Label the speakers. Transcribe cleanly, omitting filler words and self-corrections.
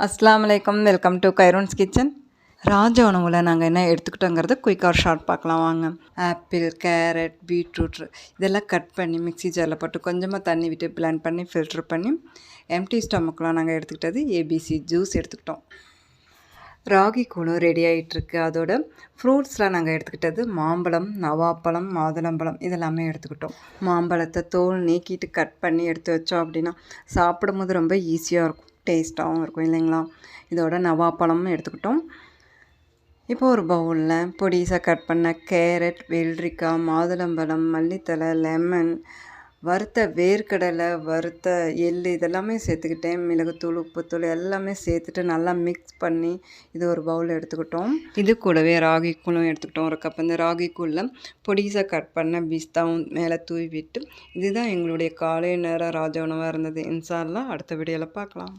Speaker 1: அஸ்ஸலாமு அலைக்கும். Welcome to கைரோன்ஸ் கிச்சன். ராஜ உணவில் நாங்கள் என்ன எடுத்துக்கிட்டோங்கிறது குயிக்காக ஷார்ட் பார்க்கலாம் வாங்க. ஆப்பிள், கேரட், பீட்ரூட் இதெல்லாம் கட் பண்ணி மிக்ஸி ஜாரில் போட்டு கொஞ்சமாக தண்ணி விட்டு பிளெண்ட் பண்ணி ஃபில்ட்ரு பண்ணி எம்டி ஸ்டொமக்கெலாம் நாங்கள் எடுத்துக்கிட்டது ஏபிசி ஜூஸ் எடுத்துக்கிட்டோம். ராகி கூழும் ரெடி ஆகிட்டுருக்கு. அதோட ஃப்ரூட்ஸ்லாம் நாங்கள் எடுத்துக்கிட்டது மாம்பழம், நவாப்பழம், மாதுளம்பழம் இதெல்லாமே எடுத்துக்கிட்டோம். மாம்பழத்தை தோல் நீக்கிட்டு கட் பண்ணி எடுத்து வச்சோம் அப்படின்னா சாப்பிடும்போது ரொம்ப ஈஸியாக இருக்கும், டேஸ்ட்டாகவும் இருக்கும் இல்லைங்களா. இதோட நவாப்பழமும் எடுத்துக்கிட்டோம். இப்போ ஒரு பவுலில் பொடிசாக கட் பண்ண கேரட், வெள்ளரிக்காய், மாதுளம்பழம், மல்லித்தழை, லெமன், வறுத்த வேர்க்கடலை, வறுத்த எள் இதெல்லாமே சேர்த்துக்கிட்டேன். மிளகுத்தூள், உப்புத்தூள் எல்லாமே சேர்த்துட்டு நல்லா மிக்ஸ் பண்ணி இது ஒரு பவுல் எடுத்துக்கிட்டோம். இது கூடவே ராகி கூழும் எடுத்துக்கிட்டோம் ஒரு கப். இந்த ராகி கூழில் பொடிசாக கட் பண்ண பிஸ்தாவும் மேலே தூவி விட்டு இதுதான் எங்களுடைய காலை நேர ராஜ உணவாக இருந்தது. இன்ஷா அல்லாஹ் அடுத்த வீடியோவில் பார்க்கலாம்.